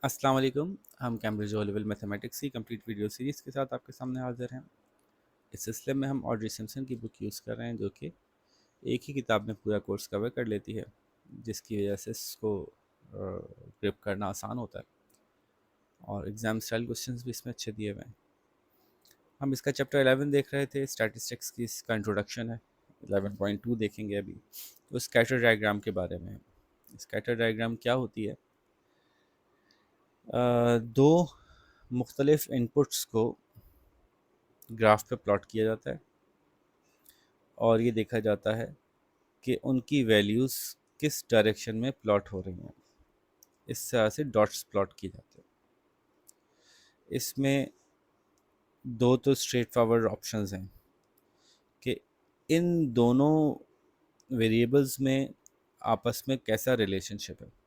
अस्सलाम वालेकुम। हम कैम्ब्रिज ओ लेवल मैथमेटिक्स की कंप्लीट वीडियो सीरीज़ के साथ आपके सामने हाजिर हैं। इस सिलसिले में हम ऑड्री सिम्पसन की बुक यूज़ कर रहे हैं, जो कि एक ही किताब में पूरा कोर्स कवर कर लेती है, जिसकी वजह से इसको ग्रिप करना आसान होता है और एग्ज़ाम स्टाइल क्वेश्चंस भी इसमें अच्छे दिए हुए हैं। हम इसका चैप्टर 11 देख रहे थे, स्टैटिस्टिक्स की इसका इंट्रोडक्शन है। 11.2 देखेंगे अभी, तो स्कैटर डायग्राम के बारे में। स्कैटर डायग्राम क्या होती है? दो मुख्तलिफ इनपुट्स को ग्राफ पे प्लॉट किया जाता है और ये देखा जाता है कि उनकी वैल्यूज़ किस डायरेक्शन में प्लॉट हो रही हैं। इस तरह से डॉट्स प्लॉट किए जाते हैं। इसमें दो तो स्ट्रेट फॉरवर्ड ऑप्शंस हैं कि इन दोनों वेरिएबल्स में आपस में कैसा रिलेशनशिप है।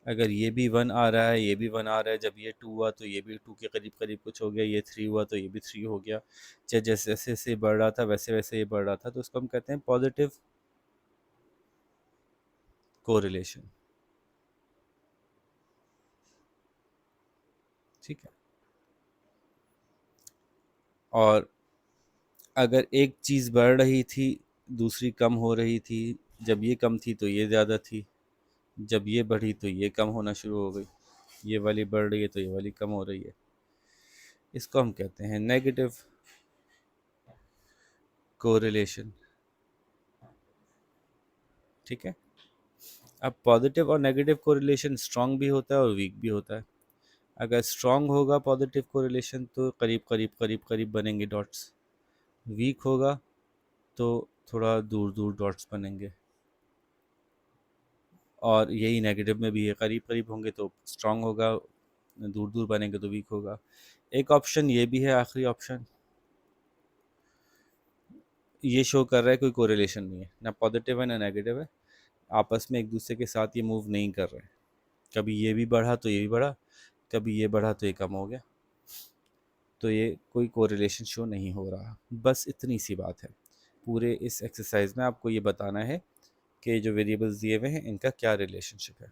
अगर ये भी वन आ रहा है, ये भी वन आ रहा है, जब ये टू हुआ तो ये भी टू के करीब करीब कुछ हो गया, ये थ्री हुआ तो ये भी थ्री हो गया, चाहे जैसे जैसे जैसे ये बढ़ रहा था वैसे वैसे ये बढ़ रहा था, तो उसको हम कहते हैं पॉजिटिव कोरिलेशन। ठीक है। और अगर एक चीज़ बढ़ रही थी, दूसरी कम हो रही थी, जब ये कम थी तो ये ज़्यादा थी, जब ये बढ़ी तो ये कम होना शुरू हो गई, ये वाली बढ़ रही है तो ये वाली कम हो रही है, इसको हम कहते हैं नेगेटिव कोरिलेशन। ठीक है। अब पॉजिटिव और नेगेटिव कोरिलेशन स्ट्रांग भी होता है और वीक भी होता है। अगर स्ट्रांग होगा पॉजिटिव कोरिलेशन तो करीब करीब करीब करीब बनेंगे डॉट्स, वीक होगा तो थोड़ा दूर दूर डॉट्स बनेंगे। और यही नेगेटिव में भी है, करीब करीब होंगे तो स्ट्रांग होगा, दूर दूर बनेंगे तो वीक होगा। एक ऑप्शन ये भी है, आखिरी ऑप्शन, ये शो कर रहा है कोई कोरिलेशन नहीं है, ना पॉजिटिव है ना नेगेटिव है, आपस में एक दूसरे के साथ ये मूव नहीं कर रहे हैं। कभी ये भी बढ़ा तो ये भी बढ़ा, कभी ये बढ़ा तो ये कम हो गया, तो ये कोई कोरिलेशन शो नहीं हो रहा। बस इतनी सी बात है। पूरे इस एक्सरसाइज में आपको ये बताना है कि जो वेरिएबल्स दिए हुए हैं इनका क्या रिलेशनशिप है।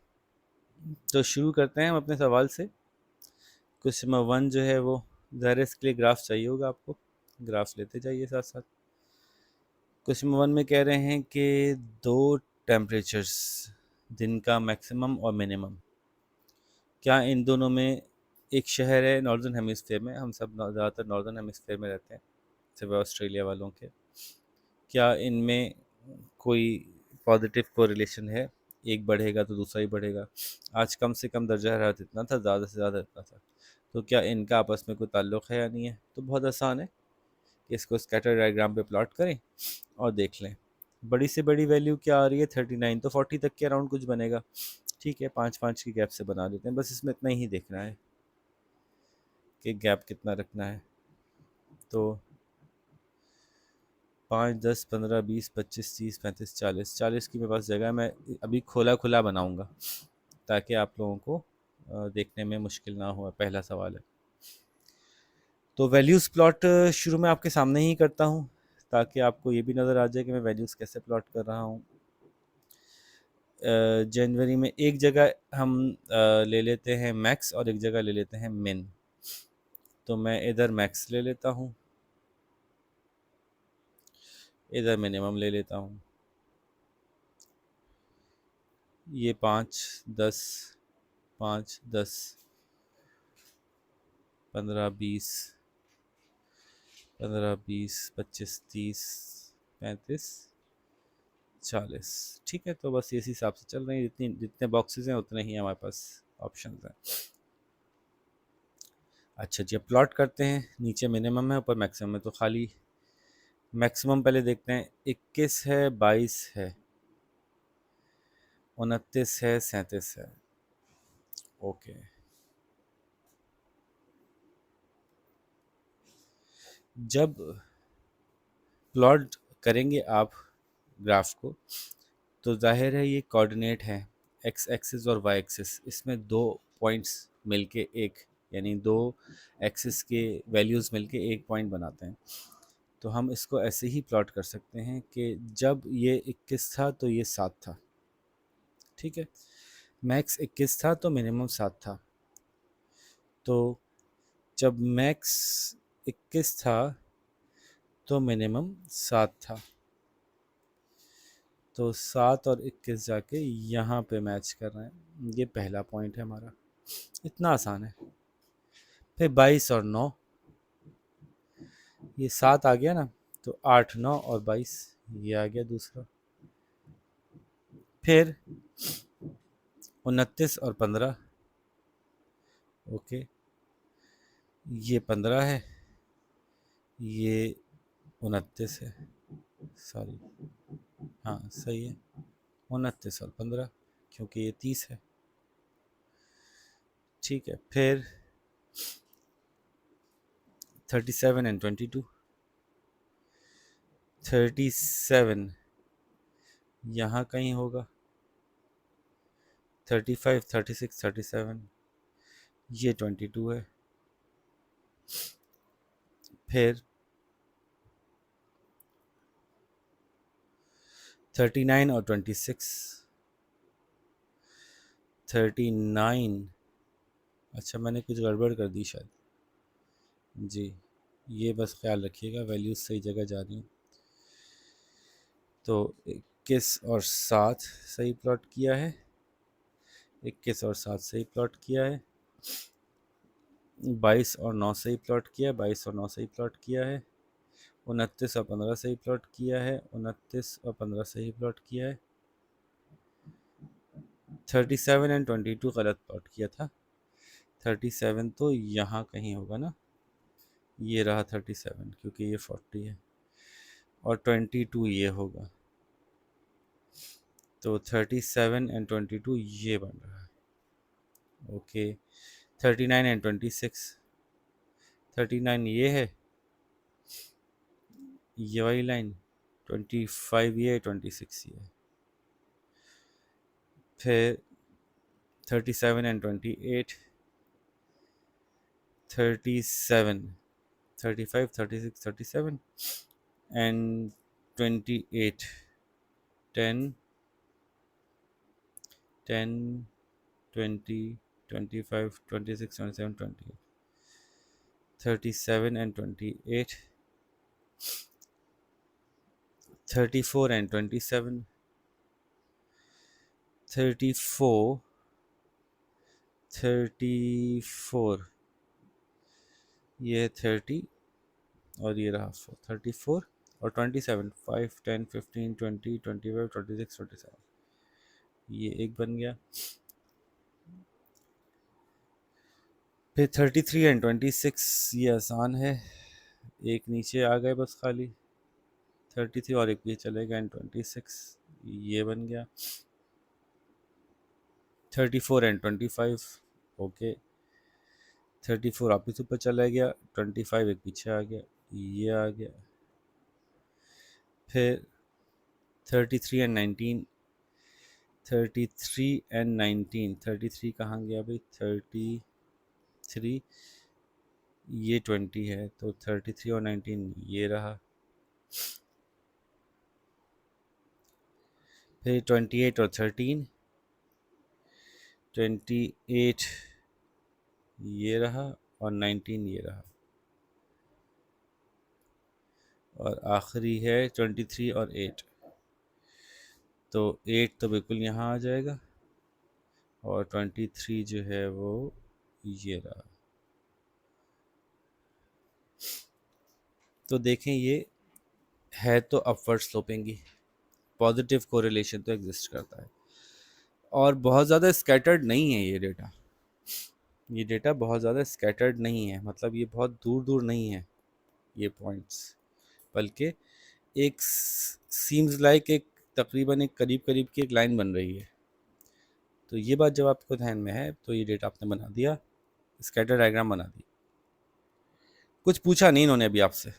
तो शुरू करते हैं हम अपने सवाल से। क्वेश्चन नंबर 1 जो है वो, ज़ाहिर है इसके लिए ग्राफ चाहिए होगा आपको, ग्राफ लेते जाइए साथ साथ। क्वेश्चन नंबर 1 में कह रहे हैं कि दो टेम्परेचर्स, दिन का मैक्सिमम और मिनिमम, क्या इन दोनों में, एक शहर है नॉर्दर्न हेमिस्फेयर में, हम सब ज़्यादातर नॉर्दर्न हेमिस्फेयर में रहते हैं सिवाय ऑस्ट्रेलिया वालों के, क्या इनमें कोई पॉजिटिव कोरिलेशन है? एक बढ़ेगा तो दूसरा ही बढ़ेगा। आज कम से कम दर्जा हरारत इतना था, ज़्यादा से ज़्यादा इतना था, तो क्या इनका आपस में कोई ताल्लुक़ है या नहीं है? तो बहुत आसान है कि इसको स्कैटर डायग्राम पे प्लॉट करें और देख लें। बड़ी से बड़ी वैल्यू क्या आ रही है? 39, तो 40 तक के अराउंड कुछ बनेगा। ठीक है, 5-5 की गैप से बना लेते हैं, बस इसमें इतना ही देखना है कि गैप कितना रखना है। तो 5, 10, 15, 20, 25, 30, 35, 40, 40 की मेरे पास जगह है। मैं अभी खोला खुला बनाऊंगा ताकि आप लोगों को देखने में मुश्किल ना हो। पहला सवाल है, तो वैल्यूज़ प्लॉट शुरू में आपके सामने ही करता हूँ ताकि आपको ये भी नज़र आ जाए कि मैं वैल्यूज़ कैसे प्लॉट कर रहा हूँ। जनवरी में एक जगह हम ले लेते हैं मैक्स और एक जगह ले लेते हैं मिन, तो मैं इधर मैक्स ले लेता हूँ, इधर मिनिमम ले लेता हूँ। ये 5, 10, 5, 10, 15, 20, 15, 20, 25, 30, 35, 40। ठीक है, तो बस इसी हिसाब से चल रहे हैं, जितनी जितने बॉक्सेस हैं उतने ही हमारे पास ऑप्शंस हैं। अच्छा जी, अब प्लॉट करते हैं। नीचे मिनिमम है, ऊपर मैक्सिमम है, तो खाली मैक्सिमम पहले देखते हैं। 21 है, 22 है, 29 है, 37 है। ओके, जब प्लॉट करेंगे आप ग्राफ को, तो जाहिर है ये कोऑर्डिनेट है, एक्स एक्सिस और वाई एक्सिस, इसमें दो पॉइंट्स मिलके एक, यानी दो एक्सिस के वैल्यूज़ मिलके एक पॉइंट बनाते हैं। तो हम इसको ऐसे ही प्लॉट कर सकते हैं कि जब ये 21 था तो ये 7 था। ठीक है, मैक्स 21 था तो मिनिमम 7 था। तो जब मैक्स 21 था तो मिनिमम 7 था, तो 7 और 21 जाके यहाँ पे मैच कर रहे हैं। ये पहला पॉइंट है हमारा, इतना आसान है। फिर 22 और 9, ये 7 आ गया ना, तो 8, 9 और 22 ये आ गया दूसरा। फिर 29 और 15, ओके, ये 15 है, ये 29 है, सॉरी, हाँ सही है, 29 और 15, क्योंकि ये 30 है। ठीक है, फिर 37 एंड 22, 37 यहाँ कहीं होगा, 35, 36, 37, ये 22 है। फिर 39 और 26, 39, अच्छा मैंने कुछ गड़बड़ कर दी शायद जी, ये बस ख्याल रखिएगा वैल्यूज सही जगह जा रही हैं। तो 21 और 7 सही प्लॉट किया है, 21 और 7 सही प्लॉट किया है, 22 और 9 सही प्लॉट किया है, 22 और 9 सही प्लॉट किया है, 29 और 15 सही प्लॉट किया है, 29 और 15 सही प्लॉट किया है, 37 एंड 22 गलत प्लॉट किया था। 37 तो यहाँ कहीं होगा ना, ये रहा 37, क्योंकि ये 40 है, और 22 ये होगा, तो 37 एंड 22 ये बन रहा है, ओके। 39 एंड 26, 39 ये है, ये वाली लाइन, 25 ये, 26 ये, फिर 37 एंड 28, 37, 35, 36, 37 एंड 28, 10, 10, 20, 25, 26, 27, 28, 37 and 28, 34 and 27, 34, 34, ये 30 और ये रहा 4, 34 और 27, 5, 10, 15, 20, 25, 26, 27, ये एक बन गया। फिर 33 एंड 26, ये आसान है, एक नीचे आ गए बस खाली, 33 और एक ये चलेगा, एंड 26 ये बन गया। 34 एंड 25, ओके, 34 वापस ऊपर चला गया, 25 एक पीछे आ गया, ये आ गया। फिर 33 एंड 19, 33 एंड 19, 33 कहाँ गया भाई, 33 ये 20 है, तो 33 और 19 ये रहा। फिर 28 और 13, 28 ये रहा और 19 ये रहा, और आखिरी है 23 और 8, तो 8 तो बिल्कुल यहाँ आ जाएगा, और 23 जो है वो ये रहा। तो देखें, ये है तो अपवर्ड स्लोपिंग ही, पॉजिटिव कोरिलेशन तो एग्जिस्ट करता है, और बहुत ज़्यादा स्कैटर्ड नहीं है ये डेटा, ये डेटा बहुत ज़्यादा स्कैटर्ड नहीं है, मतलब ये बहुत दूर दूर नहीं है ये पॉइंट्स, बल्कि एक सीम्स लाइक एक तकरीबन एक करीब करीब की एक लाइन बन रही है। तो ये बात जब आपको ध्यान में है, तो ये डेटा आपने बना दिया, स्कैटर डायग्राम बना दी। कुछ पूछा नहीं इन्होंने अभी आपसे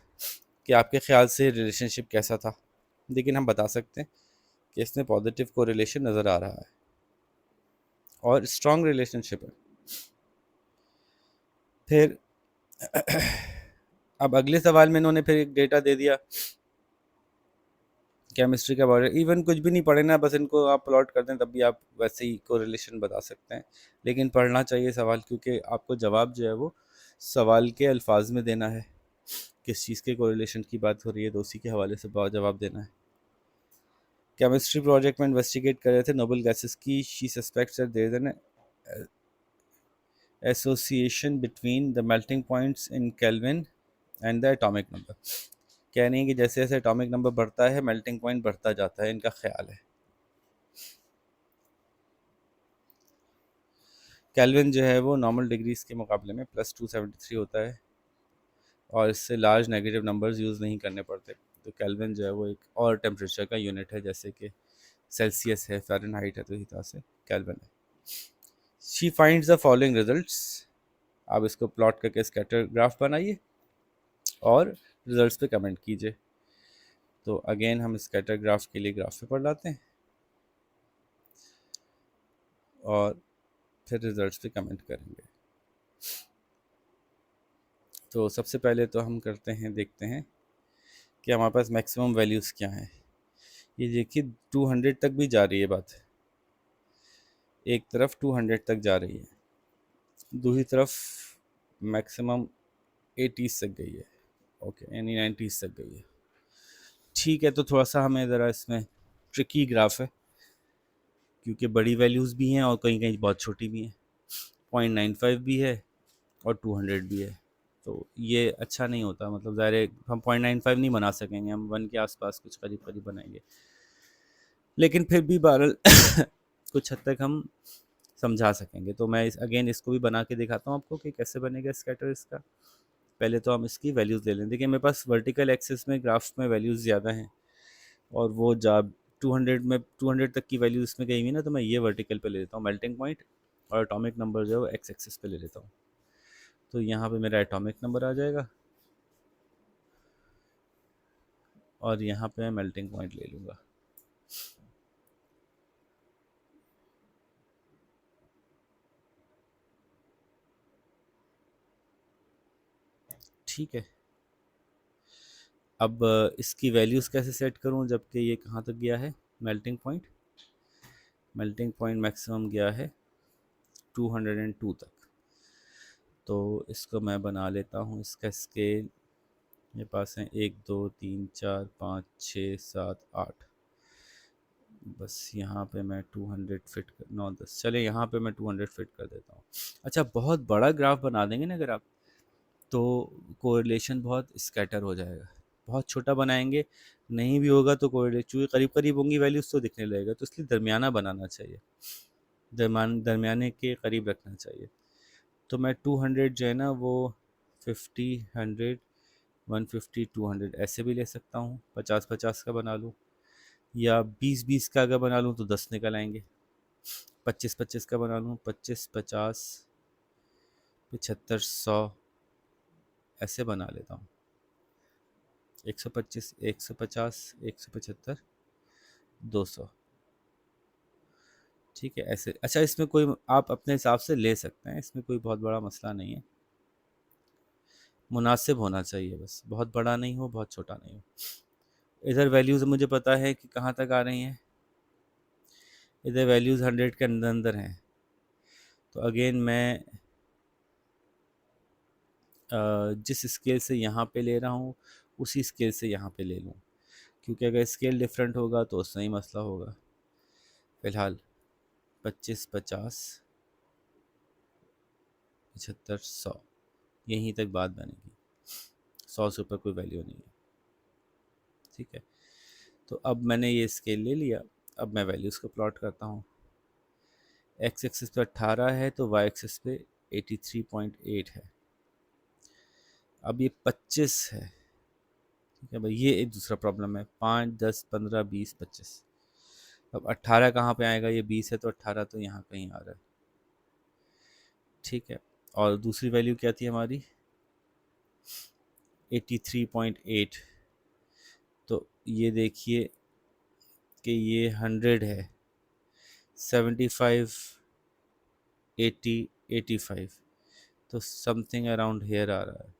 कि आपके ख्याल से रिलेशनशिप कैसा था, लेकिन हम बता सकते हैं कि इसमें पॉजिटिव कोरिलेशन नज़र आ रहा है और स्ट्रॉन्ग रिलेशनशिप है। फिर अब अगले सवाल में इन्होंने फिर एक डेटा दे दिया केमिस्ट्री का बारे इवन कुछ भी नहीं पढ़े ना, बस इनको आप प्लॉट कर दें तब भी आप वैसे ही कोरिलेशन बता सकते हैं। लेकिन पढ़ना चाहिए सवाल, क्योंकि आपको जवाब जो है वो सवाल के अल्फाज में देना है। किस चीज़ के कोरिलेशन की बात हो रही है तो उसी के हवाले से जवाब देना है। केमिस्ट्री प्रोजेक्ट में इन्वेस्टिगेट कर रहे थे नोबल गैसेस की। She suspects that there is an association between the melting points in kelvin and the atomic number. कह रही है कि जैसे जैसे एटॉमिक नंबर बढ़ता है मेल्टिंग पॉइंट बढ़ता जाता है, इनका ख्याल है। केल्विन जो है वो नॉर्मल डिग्रीज के मुकाबले में +273 होता है और इससे लार्ज नेगेटिव नंबर्स यूज़ नहीं करने पड़ते। तो केल्विन जो है वो एक और टेम्परेचर का यूनिट है, जैसे कि सेल्सियस है, फ़ारेनहाइट है, तो इसी तरह से केल्विन है। She finds the following results. आप इसको प्लॉट करके स्कैटर ग्राफ बनाइए और रिजल्ट्स पे कमेंट कीजिए। तो अगेन हम स्कैटर ग्राफ के लिए ग्राफ पेपर लाते हैं और फिर रिजल्ट्स पे कमेंट करेंगे। तो सबसे पहले तो हम करते हैं, देखते हैं कि हमारे पास मैक्सिमम वैल्यूज़ क्या हैं। ये देखिए 200 तक भी जा रही है बात, एक तरफ 200 तक जा रही है, दूसरी तरफ मैक्सिमम 80s तक गई है, ओके यानी 90s तक गई है। ठीक है, तो थोड़ा सा हमें ज़रा इसमें ट्रिकी ग्राफ है, क्योंकि बड़ी वैल्यूज़ भी हैं और कहीं कहीं बहुत छोटी भी हैं। 0.95 भी है और 200 भी है, तो ये अच्छा नहीं होता। मतलब ज़ाहिर है हम 0.95 नहीं बना सकेंगे, हम 1 के आसपास कुछ करीब करीब बनाएंगे, लेकिन फिर भी बहरहाल कुछ हद तक हम समझा सकेंगे। तो मैं अगेन इसको भी बना के दिखाता हूँ आपको कि कैसे बनेगा स्कैटर इसका। पहले तो हम इसकी वैल्यूज़ ले लें। देखिए मेरे पास वर्टिकल एक्सिस में ग्राफ में वैल्यूज़ ज़्यादा हैं और वो जब 200 तक की वैल्यू इसमें गई हुई ना, तो मैं ये वर्टिकल पे ले लेता हूँ मेल्टिंग पॉइंट, और एटॉमिक नंबर जो है वो एक्स एक्सिस पे ले लेता हूँ। तो यहाँ पे मेरा एटॉमिक नंबर आ जाएगा और यहाँ पे मैं मेल्टिंग पॉइंट ले लूँगा। ठीक है, अब इसकी वैल्यूज़ कैसे सेट करूँ जबकि ये कहाँ तक गया है melting point. Melting point maximum गया है 202 तक। तो इसको मैं बना लेता हूँ, इसका स्केल मेरे पास है 1 2 3 4 5 6 7 8। बस यहाँ पे मैं 200 फिट कर 9 10, चले यहाँ पे मैं 200 फिट कर देता हूँ। अच्छा, बहुत बड़ा ग्राफ बना देंगे ना अगर आप, तो कोरिलेशन बहुत स्कैटर हो जाएगा। बहुत छोटा बनाएंगे नहीं भी होगा तो कोरिलेशन, चूँकि करीब करीब होंगी वैल्यूज़ तो दिखने लगेगा, तो इसलिए दरमियाना बनाना चाहिए, दरमियाने के करीब रखना चाहिए। तो मैं 200 जो है ना वो 50 100 150 200 ऐसे भी ले सकता हूँ। 50 50 का बना लूँ या 20 20 का अगर बना लूँ तो 10 निकल आएंगे। 25 25 का बना लूँ, 25 50 75 100 ऐसे बना लेता हूँ। 125 150 175 200। ठीक है ऐसे। अच्छा, इसमें कोई आप अपने हिसाब से ले सकते हैं, इसमें कोई बहुत बड़ा मसला नहीं है, मुनासिब होना चाहिए बस, बहुत बड़ा नहीं हो बहुत छोटा नहीं हो। इधर वैल्यूज़ मुझे पता है कि कहाँ तक आ रही हैं, इधर वैल्यूज़ 100 के अंदर अंदर हैं। तो अगेन मैं जिस स्केल से यहाँ पे ले रहा हूँ उसी स्केल से यहाँ पे ले लूँ, क्योंकि अगर स्केल डिफरेंट होगा तो उसमें ही मसला होगा। फ़िलहाल 25 50 75 100 यहीं तक बात बनेगी, 100 से ऊपर कोई वैल्यू नहीं है। ठीक है, तो अब मैंने ये स्केल ले लिया, अब मैं वैल्यूज़ को प्लॉट करता हूँ। एक्स एक्सिस पे 18 है तो वाई एक्सिस पे 83.8 है। अब ये 25 है। ठीक है भाई, ये एक दूसरा प्रॉब्लम है, 5 10 15 20 25। अब 18 कहाँ पे आएगा, ये 20 है तो 18 तो यहाँ कहीं आ रहा है। ठीक है, और दूसरी वैल्यू क्या थी हमारी 83.8। तो ये देखिए कि ये 100 है, 75 80 85, तो समथिंग अराउंड हेयर आ रहा है।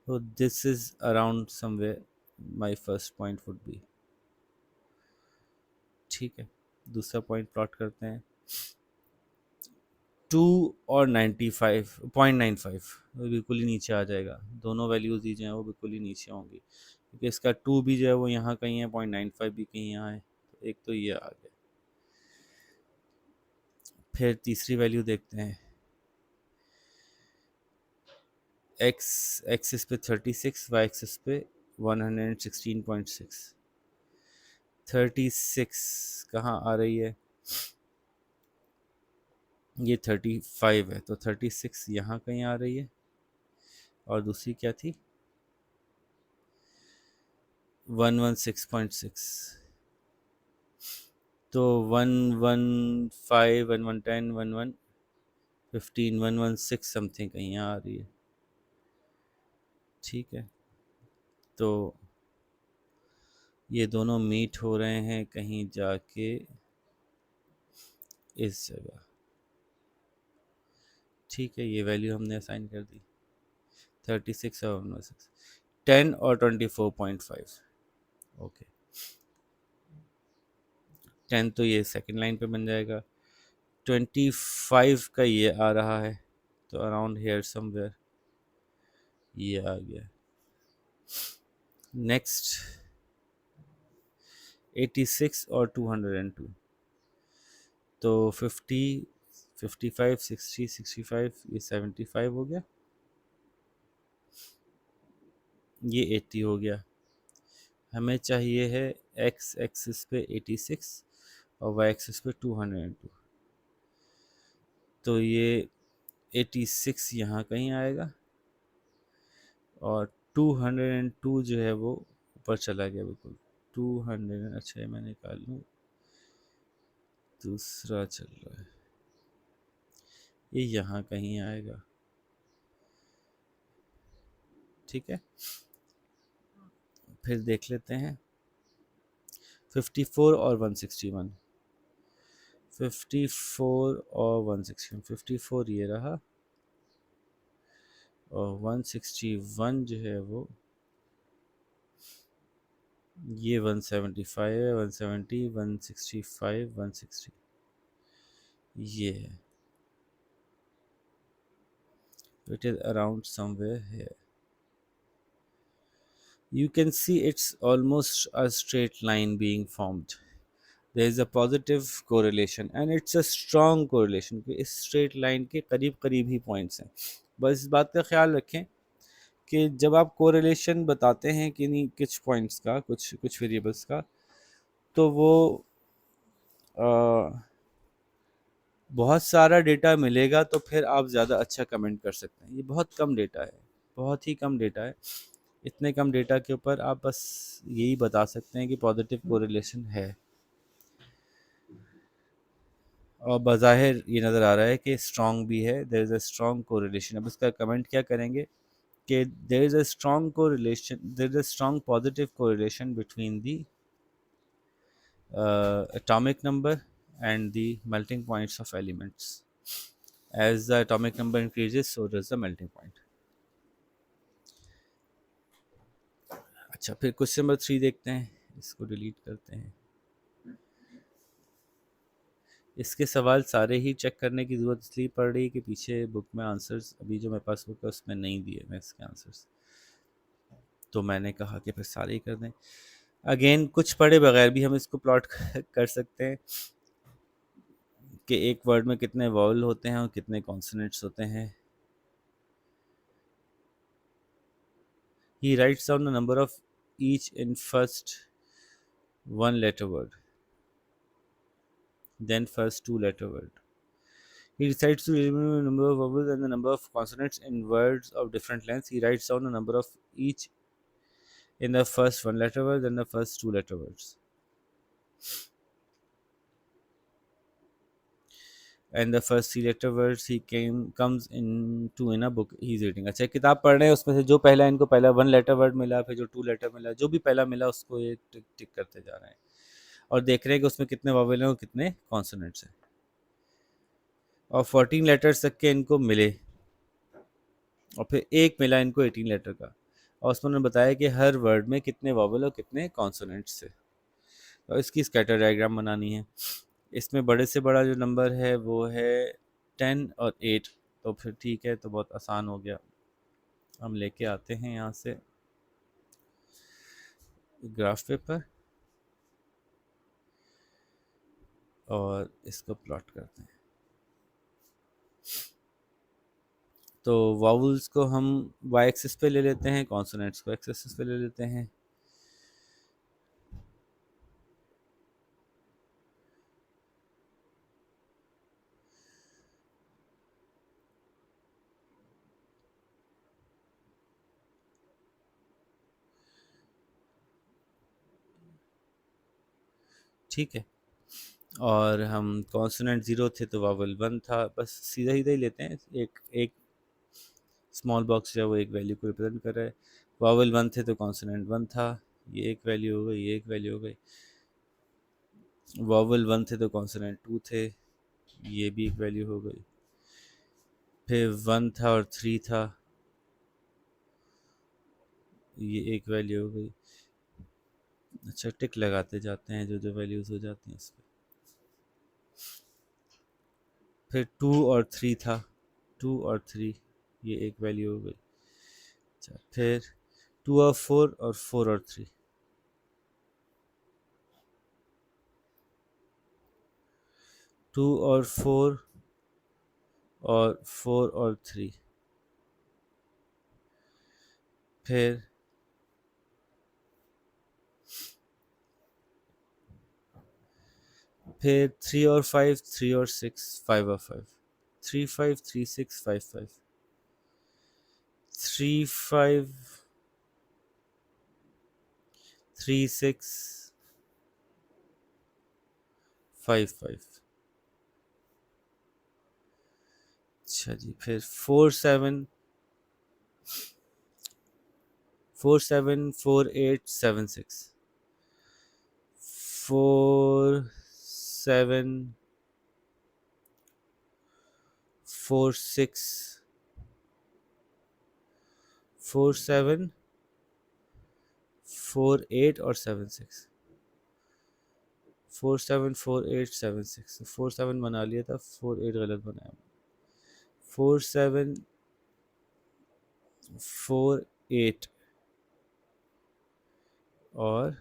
तो this is around somewhere my first point would be. ठीक है, दूसरा पॉइंट प्लॉट करते हैं। 2 और 95.95 वो बिल्कुल ही नीचे आ जाएगा। दोनों वैल्यूज़ दी जाएँ वो बिल्कुल ही नीचे होंगी, क्योंकि इसका 2 भी जो है वो यहाँ कहीं है, 0.95 भी कहीं यहाँ है, तो एक तो ये आ गया। फिर तीसरी वैल्यू देखते हैं। एक्स एक्सिस पे 36, वाई एक्सिस पे 116.6। 36 कहाँ आ रही है? ये 35 है, तो 36 यहाँ कहीं आ रही है। और दूसरी क्या थी? 116.6। तो 115, 1110, 1115, 116 समथिंग कहीं यहाँ आ रही है। ठीक है, तो ये दोनों मीट हो रहे हैं कहीं जाके इस जगह। ठीक है, ये वैल्यू हमने असाइन कर दी, 36 और 116, 10 और 24.5। ओके, 10 तो ये सेकंड लाइन पे बन जाएगा, 25 का ये आ रहा है, तो अराउंड हेयर समवेयर ये आ गया। नेक्स्ट 86 और 202, तो 50, 55, 60, 65, ये 75 हो गया, ये 80 हो गया। हमें चाहिए है एक्स एक्सिस पे 86 और वाई एक्सिस पे 202, तो ये 86 यहाँ कहीं आएगा और 202 जो है वो ऊपर चला गया बिल्कुल। 200, अच्छा ये मैं निकाल लूँ, दूसरा चल रहा है, ये यहाँ कहीं आएगा। ठीक है, फिर देख लेते हैं 54 और 161। 54 और 161, 54 ये रहा और 161 जो है वो ये 175 है, 170, 165, 160 ये है। It is around somewhere here. You can see it's almost a straight line being formed. There is a positive correlation and it's a strong correlation कि इस straight line के करीब करीब ही points हैं। बस इस बात का ख्याल रखें कि जब आप correlation बताते हैं कि नहीं कुछ points का, कुछ variables का, तो वो बहुत सारा डेटा मिलेगा तो फिर आप ज़्यादा अच्छा कमेंट कर सकते हैं। ये बहुत कम डेटा है, बहुत ही कम डेटा है। इतने कम डेटा के ऊपर आप बस यही बता सकते हैं कि पॉजिटिव कोरिलेशन है, और बज़ाहिर ये नज़र आ रहा है कि स्ट्रॉन्ग भी है, there is a strong correlation. अब इसका कमेंट क्या करेंगे कि there is a strong correlation, there is a strong positive correlation between the atomic number and the melting points of elements. As the atomic number increases, so does the melting point. अच्छा, फिर question number 3 देखते हैं, इसको delete करते हैं। इसके सवाल सारे ही चेक करने की ज़रूरत इसलिए पड़ रही है कि पीछे बुक में आंसर्स अभी जो मेरे पास बुक है उसमें नहीं दिए मैं इसके आंसर्स, तो मैंने कहा कि फिर सारे ही कर दें। अगेन कुछ पढ़े बगैर भी हम इसको प्लॉट कर सकते हैं कि एक वर्ड में कितने वॉवल होते हैं और कितने कॉन्सोनेंट्स होते हैं। He writes down the number of each in first one letter word, then first two letter word. He decides to eliminate the number of vowels and the number of consonants in words of different lengths. He writes down the number of each in the first one letter word, then the first two letter words. And the first three letter words he comes into in a book he is reading. अच्छा, किताब पढ़ रहे हैं, उसमें से जो पहला इनको पहला वन लेटर वर्ड मिला, फिर जो टू लेटर मिला, जो भी पहला मिला उसको ये टिक टिक करते जा रहे हैं और देख रहे हैं कि उसमें कितने वावेल हैं और कितने कॉन्सोनेंट्स हैं। और 14 लेटर्स तक के इनको मिले और फिर एक मिला इनको 18 लेटर का, और उसमें उन्होंने बताया कि हर वर्ड में कितने वॉवल और कितने कॉन्सोनेंट्स थे। तो इसकी स्कैटर डायग्राम बनानी है। इसमें बड़े से बड़ा जो नंबर है वो है 10 और 8। तो फिर ठीक है, तो बहुत आसान हो गया। हम लेके आते हैं यहाँ से ग्राफ पेपर और इसको प्लॉट करते हैं। तो वाउल्स को हम वाई एक्सिस पे ले लेते हैं, कॉन्सोनेंट्स को एक्स एक्सिस पे ले लेते हैं। ठीक है, और हम कॉन्सोनेंट ज़ीरो थे तो वावल वन था, बस सीधा सीधा ही लेते हैं। एक एक स्मॉल बॉक्स जो है वो एक वैल्यू को रिप्रेजेंट कर रहा है। वावल वन थे तो कॉन्सोनेंट वन था, ये एक वैल्यू हो गई, ये एक वैल्यू हो गई। वावल वन थे तो कॉन्सोनेंट टू थे, ये भी एक वैल्यू हो गई। फिर वन था और थ्री था, ये एक वैल्यू हो गई। अच्छा, टिक लगाते जाते हैं जो जो वैल्यूज़ हो जाती हैं इस पर। फिर टू और थ्री था, टू और थ्री, ये एक वैल्यू हो गई। अच्छा, फिर टू और फोर और थ्री, टू और फोर और थ्री, फिर थ्री और फाइव, थ्री और सिक्स, फाइव और five, three five, three six, five five, three five, three six, five five. अच्छा जी, फिर फोर सेवन, 4 8 7 6, 4 7 4 6, 4 7 4 8 और 7 6, 4 7 4 8 7 6। 4 7 बना लिया था, 4 8 गलत बनाया। 4 7 4 8 और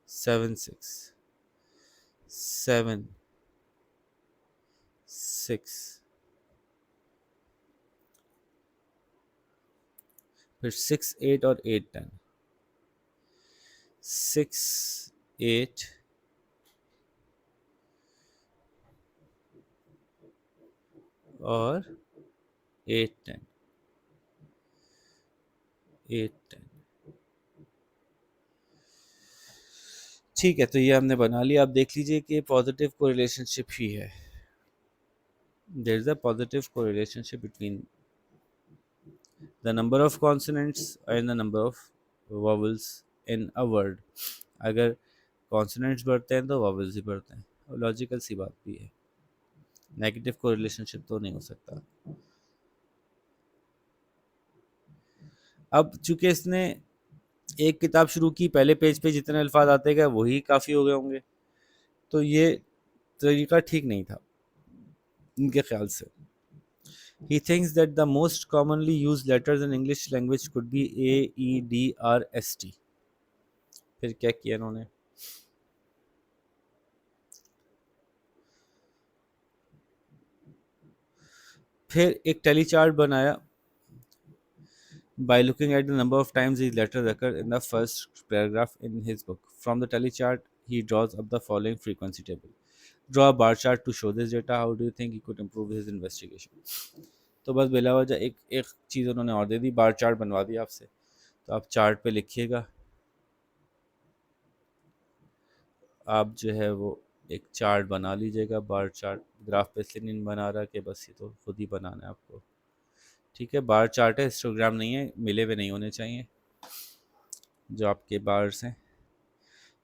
7 6 फिर 6 8 और 8 10, 6 8 और 8 10, 8 10। ठीक है, तो ये हमने बना लिया। आप देख लीजिए कि पॉजिटिव कोरिलेशनशिप ही है। There is a positive correlationship between the number of consonants and the number of vowels in a word. अगर कॉन्सोनेंट्स बढ़ते हैं तो वॉवल्स ही बढ़ते हैं। लॉजिकल सी बात भी है, नेगेटिव कोरिलेशनशिप तो नहीं हो सकता। अब चूंकि इसने एक किताब शुरू की, पहले पेज पे जितने अल्फाज आते गए वही काफ़ी हो गए होंगे, तो ये तरीका ठीक नहीं था इनके ख्याल से। He thinks that the most commonly used letters in English language could be A, E, D, R, S, T। फिर क्या किया इन्होंने, फिर एक टेली चार्ट बनाया by looking at the number of times these letters occur in the first paragraph in his book. From the tally chart, he draws up the following frequency table. Draw a bar chart to show this data. How do you think he could improve his investigation? तो बस बिला वजह एक एक चीज़ उन्होंने और दे दी, bar chart बनवा दिया आपसे। तो आप चार्ट पे लिखिएगा, आप जो है वो एक चार्ट बना लीजिएगा, बार चार्ट। ग्राफ पे इसलिए नहीं बना रहा कि बस ये तो खुद ही बनाना है आपको। ठीक है, बार चार्ट है, हिस्टोग्राम नहीं है, मिले हुए नहीं होने चाहिए जो आपके बार्स हैं।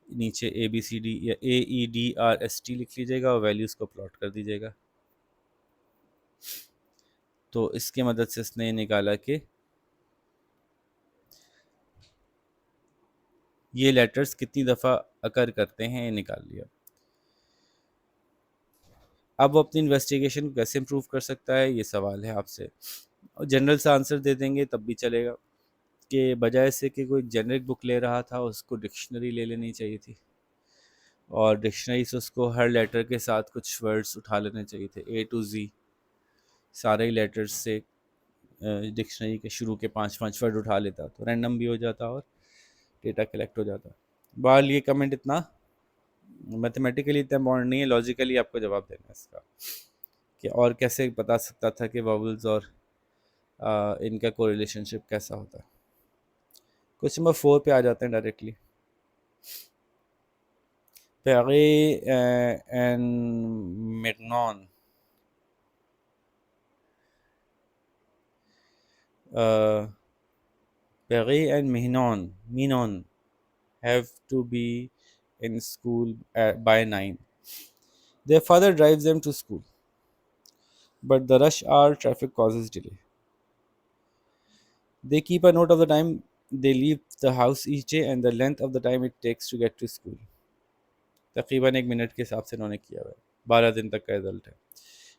नीचे ए बी सी डी या A E D R S T लिख लीजिएगा और वैल्यूज़ को प्लॉट कर दीजिएगा। तो इसके मदद से इसने निकाला कि ये लेटर्स कितनी दफ़ा अकर करते हैं ये निकाल लिया। अब वो अपनी इन्वेस्टिगेशन को कैसे इम्प्रूव कर सकता है, ये सवाल है आपसे। और जनरल सा आंसर दे देंगे तब भी चलेगा, कि बजाय से कि कोई जेनरिक बुक ले रहा था, उसको डिक्शनरी ले लेनी चाहिए थी, और डिक्शनरी से उसको हर लेटर के साथ कुछ वर्ड्स उठा लेने चाहिए थे, ए टू जी सारे ही लेटर्स से डिक्शनरी के शुरू के 5-5 वर्ड उठा लेता, तो रैंडम भी हो जाता और डेटा कलेक्ट हो जाता। बहरहाल ये कमेंट इतना मैथमेटिकली इतना इम्पॉर्टेंट नहीं है, लॉजिकली आपको जवाब देना है इसका, कि और कैसे बता सकता था कि वावल्स और इनका को रिलेशनशिप कैसा होता है। क्वेश्चन नंबर 4 पे आ जाते हैं directly. Perry and Mignon, uh, Perry and Minon have to be in school by 9. Their father drives them to school, but the rush hour traffic causes delay. They keep a note of the time they leave the house each day and the length of the time it takes to get to school. तकरीबन 1 minute के हिसाब से उन्होंने किया हुआ है, 12 दिन तक का रिजल्ट है।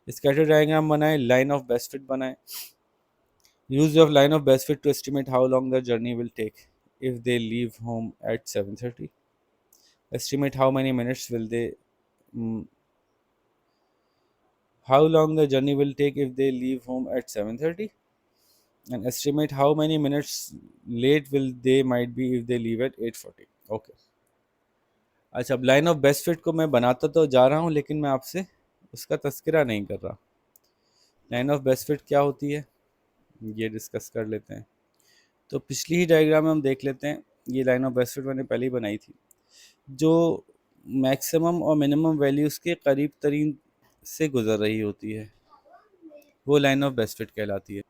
स्कैटर डायग्राम बनाए, लाइन ऑफ बेस्ट फिट बनाए। use of line of best fit to estimate how long the journey will take if they leave home at 7:30. Estimate how many minutes will they mm, how long the journey will take if they leave home at 7:30, and estimate how many minutes late will they might be if they leave at 8:40. Okay. अच्छा, अब line of best fit को मैं बनाता तो जा रहा हूँ, लेकिन मैं आपसे उसका तस्करा नहीं कर रहा। लाइन ऑफ बेस्ट फिट क्या होती है ये डिस्कस कर लेते हैं। तो पिछली ही डायग्राम में हम देख लेते हैं, ये लाइन ऑफ बेस्ट फिट मैंने पहले ही बनाई थी, जो मैक्सिमम और मिनिमम वैल्यूज़ के करीब तरीन से गुजर रही होती है, वो लाइन ऑफ बेस्ट फिट कहलाती है।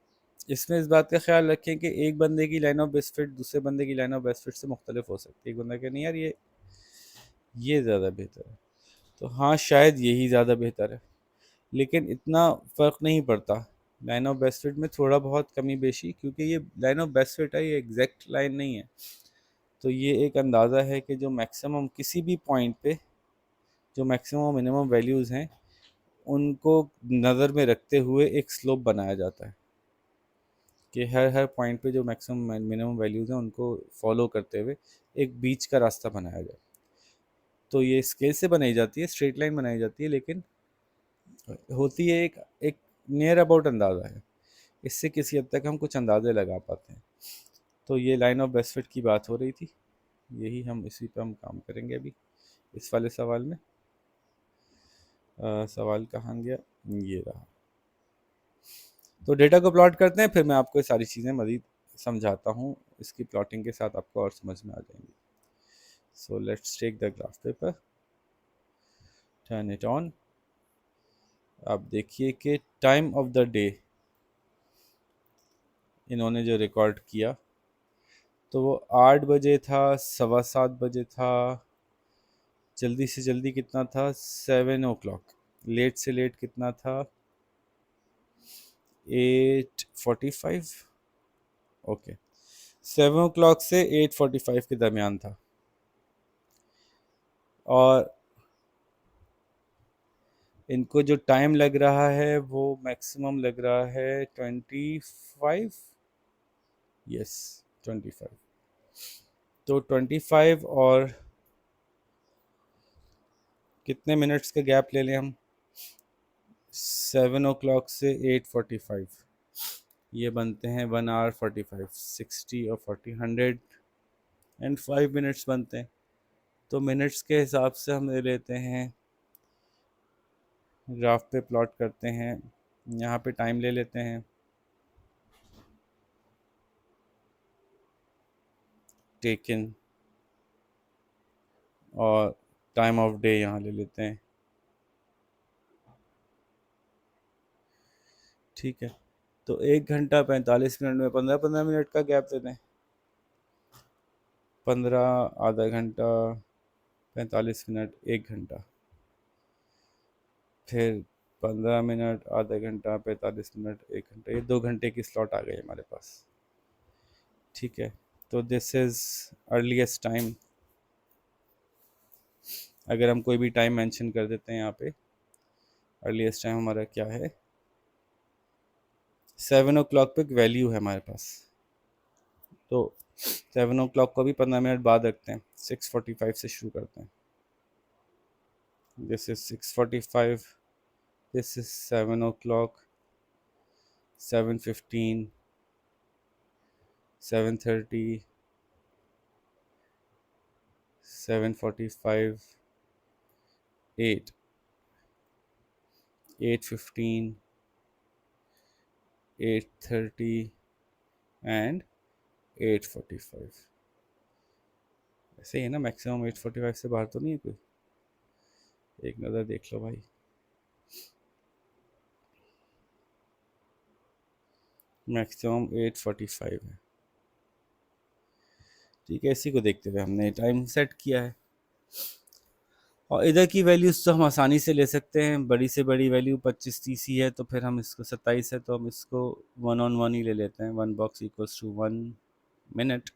इसमें इस बात का ख्याल रखें कि एक बंदे की लाइन ऑफ बेस्ट फिट दूसरे बंदे की लाइन ऑफ बेस्ट फिट से मुख्तलिफ हो सकती है। एक बंदा कहे नहीं यार ये ज़्यादा बेहतर है, तो हाँ शायद यही ज़्यादा बेहतर है, लेकिन इतना फ़र्क नहीं पड़ता लाइन ऑफ बेस्ट फिट में, थोड़ा बहुत कमी बेशी, क्योंकि ये लाइन ऑफ बेस्ट फिट है, ये एग्जैक्ट लाइन नहीं है। तो ये एक अंदाज़ा है कि जो मैक्सिमम किसी भी पॉइंट पे जो मैक्सिमम मिनिमम वैल्यूज़ हैं उनको नज़र में रखते हुए एक स्लोप बनाया जाता है, कि हर हर पॉइंट पे जो मैक्सिमम मिनिमम वैल्यूज़ हैं उनको फॉलो करते हुए एक बीच का रास्ता बनाया जाए। तो ये स्केल से बनाई जाती है, स्ट्रेट लाइन बनाई जाती है, लेकिन होती है एक एक नियर अबाउट अंदाज़ा है, इससे किसी हद तक हम कुछ अंदाज़े लगा पाते हैं। तो ये लाइन ऑफ बेस्ट फिट की बात हो रही थी, यही हम इसी पे हम काम करेंगे अभी इस वाले सवाल में। सवाल कहाँ गया, ये रहा। तो डेटा को प्लॉट करते हैं, फिर मैं आपको ये सारी चीज़ें मज़ीद समझाता हूँ, इसकी प्लॉटिंग के साथ आपको और समझ में आ जाएंगी। So let's take the graph paper, turn it on. आप देखिए कि टाइम ऑफ द डे इन्होंने जो रिकॉर्ड किया, तो वो 8 बजे था, 7:15 बजे था, जल्दी से जल्दी कितना था 7 o'clock, लेट से लेट कितना था 8:45। ओके, 7 o'clock से 8:45 के दरमियान था, और इनको जो टाइम लग रहा है वो मैक्सिमम लग रहा है 25, यस 25। तो 25 और कितने मिनट्स का गैप ले लें हम, 7 o'clock से 8:45, ये बनते हैं 1 hour 45, 60 और 40, 105 मिनट्स बनते हैं। तो मिनट्स के हिसाब से हम ले लेते हैं, ग्राफ पे प्लॉट करते हैं, यहाँ पे टाइम ले लेते हैं, टेकन, और टाइम ऑफ डे यहाँ ले लेते हैं। ठीक है, तो 1 घंटा 45 मिनट में 15-15 मिनट का गैप देते हैं, 15, आधा घंटा, 45 मिनट, 1 घंटा, फिर 15 मिनट, आधा घंटा, 45 मिनट, 1 घंटा, ये 2 घंटे की स्लॉट आ गई हमारे पास। ठीक है, तो दिस इज़ अर्लीस्ट टाइम अगर हम कोई भी टाइम मेंशन कर देते हैं यहाँ पे, अर्लीस्ट टाइम हमारा क्या है, 7 o'clock पे वैल्यू है हमारे पास, तो 7 o'clock को भी 15 मिनट बाद रखते हैं, 6:45 से शुरू करते हैं। This is 6:45, this is 7 o'clock, 7:15, 7:30, 7:45, 8, 8:15, 8:30 and 8:45। ऐसे ही है ना, मैक्सिमम 8:45 से बाहर तो नहीं है कोई? एक नज़र देख लो भाई। मैक्सिमम 8:45 है। ठीक है, इसी को देखते हुए हमने टाइम सेट किया है। और इधर की वैल्यूज़ तो हम आसानी से ले सकते हैं, बड़ी से बड़ी वैल्यू 25-30 ही है, तो फिर हम इसको 27 है तो हम इसको 1 on 1 ही ले लेते हैं, 1 box = 1 minute।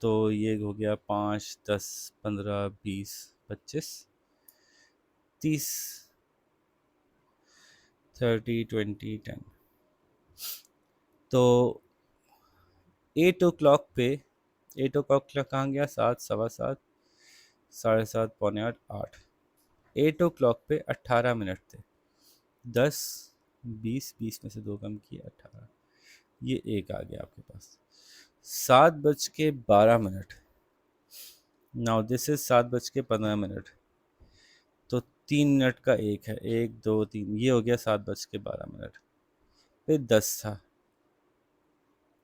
तो ये हो गया 5, 10, 15, 20, 25, 30, 30, 20, 10। तो 8 o'clock पे, 8 o'clock कहाँ गया, 7, 7:15, 7:30, 7:45, 8। 8 o'clock पे 18 मिनट थे, 10, 20, 20 में से 2 कम किए, 18, ये एक आ गया आपके पास। 7:12, नाउ दिस इज 7:15, तो 3 मिनट का एक है, 1, 2, 3, ये हो गया 7:12। फिर 10 था,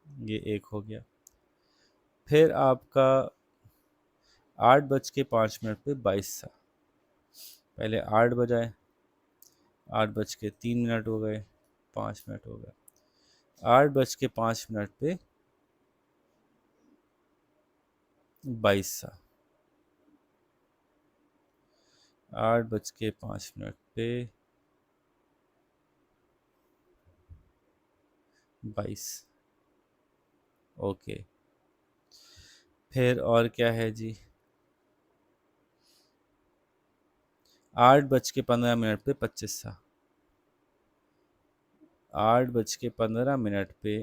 ये एक हो गया। फिर आपका 8:05 पे 22 था, पहले 8 बजाए, 8:03 हो गए, 5 मिनट हो गए। 8:05 पे 22 था, 8:05 पे 22। ओके, फिर और क्या है जी, 8:15 पे 25 था, 8:15 पे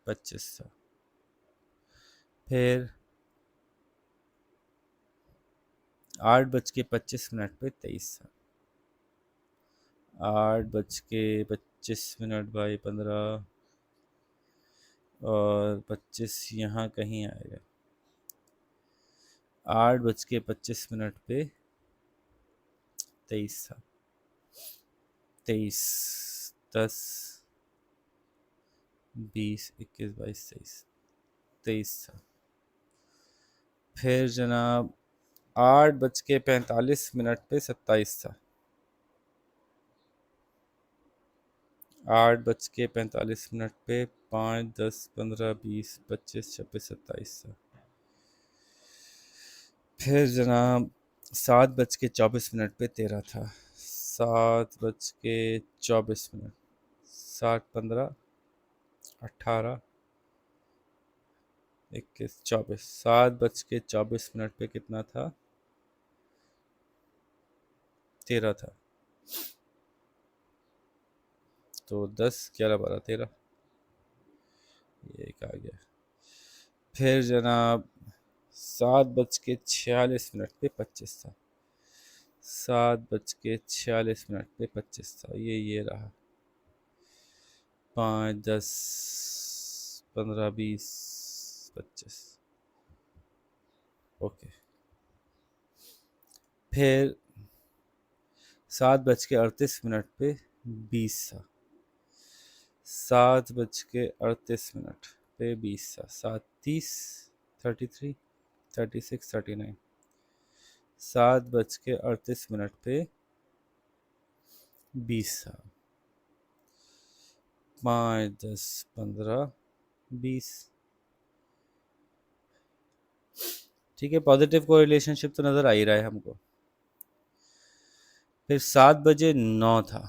25 था। फिर 8:25 पे 23 था, 8:25 बाई 15 और 25 यहाँ कहीं आएगा, 8:25 पे 23 था, 23, 10, 20, 21, 22, 23, 23 था। फिर जनाब 8:45 पे 27 था, 8:45 पे 5, 10, 15, 20, 25, 26, 27 था। फिर जनाब 7:24 पे 13 था, 7:24, 7, 15, 18, 21, 24, 7:24 पे कितना था, 13 था। तो 10, 11, 12, 13, ये एक आ गया। फिर जनाब 7:46 पे 25 था, 7:46 पे 25 था, ये रहा। 5, 10, 15, 20, 25। ओके, फिर 7:38 पे 20 था, 7:38 पे 20 था, 7:30, 33, 36, 39, 7:38 पे 20 था, 5, 10, 15, 20। ठीक है, पॉजिटिव को रिलेशनशिप तो नज़र आ ही रहा है हमको। फिर 7:09 था,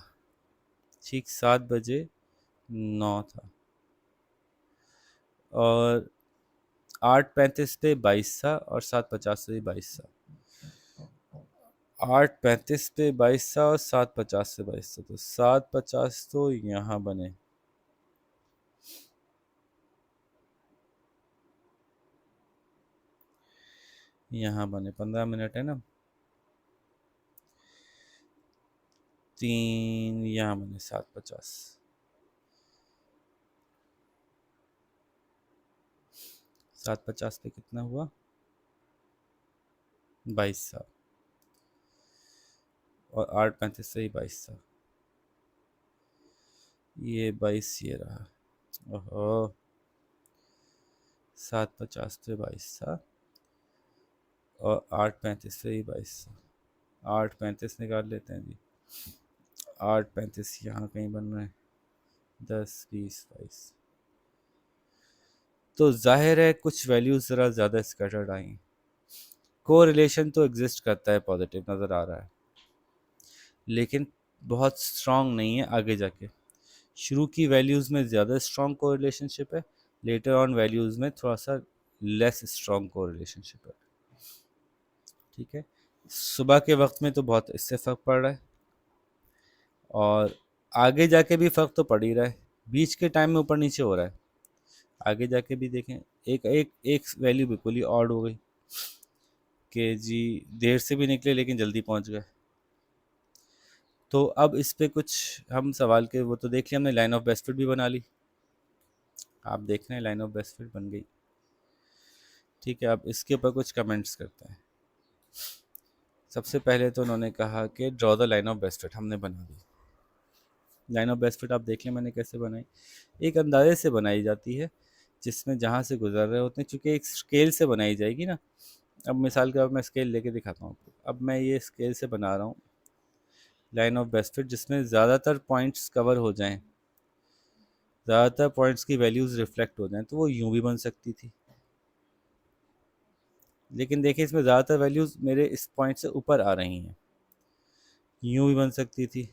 ठीक 7:09 था, और 8:35 पे 22 था और 7:50 से 22 था। 8:35 पे 22 और 7:50 से 22, तो 7:50 तो यहाँ बने। यहाँ बने 15 मिनट है ना। 3 यहाँ बने 7:50। 7:50 पे कितना हुआ? 22 था और 8:35 से ही 22 था। ये 22 ये रहा। ओहो, 7:50 पे 22 था और 8:35 से ही 22 था। 8:35 निकाल लेते हैं जी। 8:35 यहाँ कहीं बन रहा है। 10, 20, 22, तो जाहिर है कुछ वैल्यूज ज़रा ज़्यादा स्कैटर्ड आई। को रिलेशन तो एग्जिस्ट करता है, पॉजिटिव नज़र आ रहा है, लेकिन बहुत स्ट्रांग नहीं है आगे जाके। शुरू की वैल्यूज़ में ज़्यादा स्ट्रांग को रिलेशनशिप है, लेटर ऑन वैल्यूज़ में थोड़ा सा लेस स्ट्रांग को रिलेशनशिप है। ठीक है, सुबह के वक्त में तो बहुत इससे फ़र्क पड़ रहा है, और आगे जाके भी फ़र्क तो पड़ ही रहा है। बीच के टाइम में ऊपर नीचे हो रहा है, आगे जाके भी देखें। एक एक एक वैल्यू बिल्कुल ही ऑड हो गई कि जी देर से भी निकले लेकिन जल्दी पहुंच गए। तो अब इस पे कुछ हम सवाल के वो तो देख लिया हमने, लाइन ऑफ बेस्ट फिट भी बना ली। आप देख रहे हैं लाइन ऑफ बेस्ट फिट बन गई। ठीक है, अब इसके ऊपर कुछ कमेंट्स करते हैं। सबसे पहले तो उन्होंने कहा कि draw the line of best fit, हमने बना दी। लाइन ऑफ बेस्ट फिट आप देख लें मैंने कैसे बनाई। एक अंदाजे से बनाई जाती है जिसमें जहाँ से गुजर रहे होते हैं, चूँकि एक स्केल से बनाई जाएगी ना। अब मिसाल के बाद मैं स्केल लेके दिखाता हूँ आपको। अब मैं ये स्केल से बना रहा हूँ लाइन ऑफ बेस्ट फिट, जिसमें ज़्यादातर पॉइंट्स कवर हो जाएं, ज़्यादातर पॉइंट्स की वैल्यूज़ रिफ्लेक्ट हो जाएं, तो वो यूँ भी बन सकती थी। लेकिन देखिए इसमें ज़्यादातर वैल्यूज़ मेरे इस पॉइंट से ऊपर आ रही हैं, यूँ भी बन सकती थी।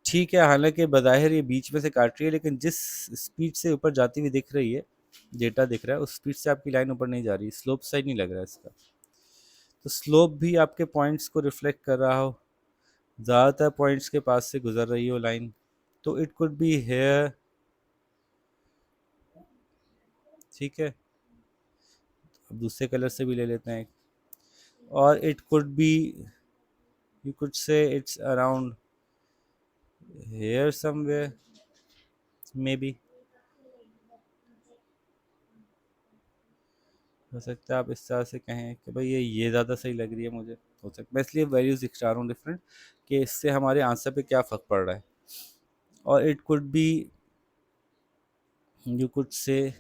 ठीक है, हालांकि बज़ाहिर ये बीच में से काट रही है, लेकिन जिस स्पीड से ऊपर जाती हुई दिख रही है, डेटा दिख रहा है, उस स्पीड से आपकी लाइन ऊपर नहीं जा रही, स्लोप साइड नहीं लग रहा है इसका। तो स्लोप भी आपके पॉइंट्स को रिफ्लेक्ट कर रहा हो, ज़्यादातर पॉइंट्स के पास से गुजर रही हो लाइन, तो इट कुड बी हेयर। ठीक है, अब दूसरे कलर से भी ले लेते हैं, और it could be, you could say it's around hair somewhere, may be. हो सकता है आप इस तरह से कहें कि भाई ये ज़्यादा सही लग रही है मुझे, हो सकता है। मैं इसलिए वैल्यूज़ दिखा रहा हूँ डिफरेंट, कि इससे हमारे आंसर पे क्या फ़र्क पड़ रहा है। और it could be, you could say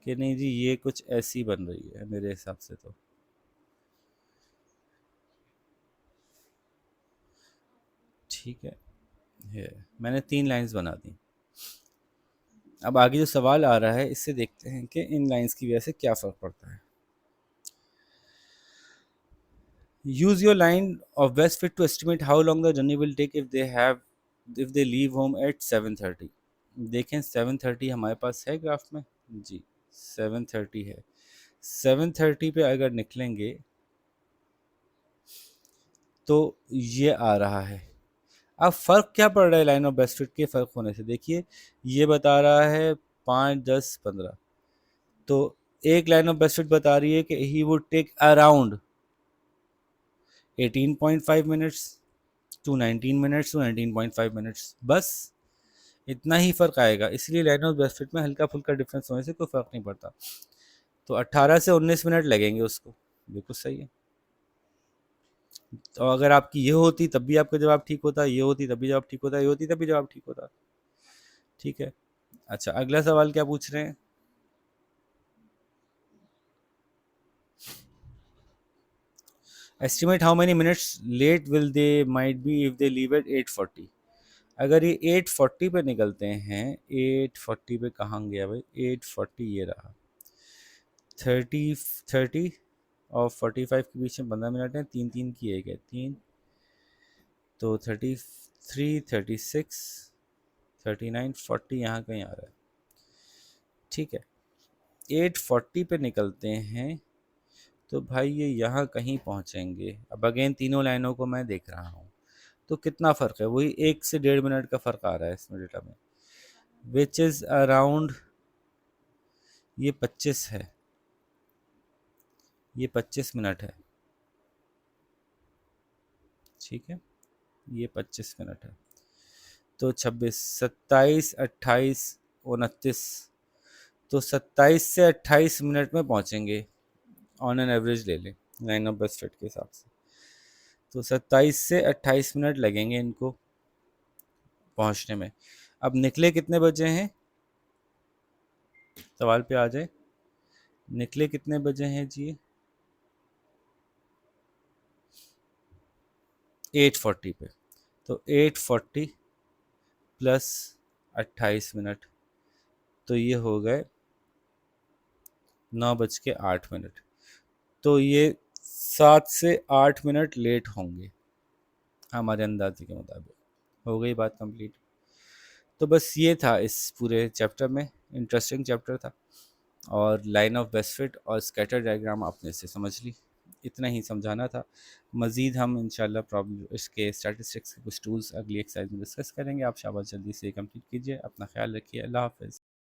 कि नहीं जी ये कुछ ऐसी बन रही है मेरे हिसाब से तो। ठीक है, मैंने 3 लाइंस बना दी। अब आगे जो सवाल आ रहा है इससे देखते हैं कि इन लाइंस की वजह से क्या फ़र्क पड़ता है। Use your line of best fit to estimate how long the journey will take if they leave home at 7:30। देखें 7:30 हमारे पास है ग्राफ में जी, 7:30 है। 7:30 पे अगर निकलेंगे तो ये आ रहा है। अब फ़र्क क्या पड़ रहा है लाइन ऑफ बेस्ट फिट के फ़र्क होने से? देखिए ये बता रहा है 5, 10, 15, तो एक लाइन ऑफ बेस्ट फिट बता रही है कि he would take around 18.5 minutes to 19 minutes to 19.5 minutes, बस इतना ही फ़र्क आएगा। इसलिए लाइन ऑफ बेस्ट फिट में हल्का फुल्का डिफरेंस होने से कोई फ़र्क नहीं पड़ता। तो 18 से 19 मिनट लगेंगे उसको, बिल्कुल सही है। तो अगर आपकी ये होती तब भी आपका जवाब ठीक होता, ये होती तब भी जवाब ठीक होता, ये होती तब भी जवाब ठीक होता। ठीक है, अच्छा अगला सवाल क्या पूछ रहे हैं? Estimate how many minutes late will they might be if they leave at 8:40। अगर ये 8:40 पे निकलते हैं, 8:40 पे कहाँ गया भाई? 8:40 ये रहा। 30 और 45 के बीच में 15 मिनट है, 3 3 की एक है 3, तो 33, 36, 39, 40 यहाँ कहीं आ रहा है। ठीक है, 8:40 पे निकलते हैं तो भाई ये यहाँ कहीं पहुँचेंगे। अब अगेन तीनों लाइनों को मैं देख रहा हूँ, तो कितना फ़र्क है, वही 1 से 1.5 मिनट का फ़र्क आ रहा है इसमें डेटा में, विच इज़ अराउंड, ये 25 है, ये 25 मिनट है, ठीक है, ये 25 मिनट है। तो 26, 27, 28, 29, तो 27 से 28 मिनट में पहुंचेंगे, ऑन एन एवरेज ले लें लाइन ऑफ बेस्ट फिट के हिसाब से। तो 27 से 28 मिनट लगेंगे इनको पहुंचने में। अब निकले कितने बजे हैं, सवाल पे आ जाए, निकले कितने बजे हैं जी, 8:40 पे। तो 8:40 प्लस 28 मिनट, तो ये हो गए 9:08। तो ये 7 से 8 मिनट लेट होंगे हमारे अंदाजे के मुताबिक। हो गई बात कंप्लीट। तो बस ये था इस पूरे चैप्टर में, इंटरेस्टिंग चैप्टर था, और लाइन ऑफ बेस्ट फिट और स्कैटर डायग्राम आपने से समझ ली, इतना ही समझाना था। मज़ीद हम इंशाल्लाह प्रॉब्लम इसके स्टैटिस्टिक्स के कुछ टूल्स अगली एक्सरसाइज में डिस्कस करेंगे। आप शाबाश जल्दी से कंप्लीट कीजिए, अपना ख्याल रखिए, अल्लाह हाफ़िज़।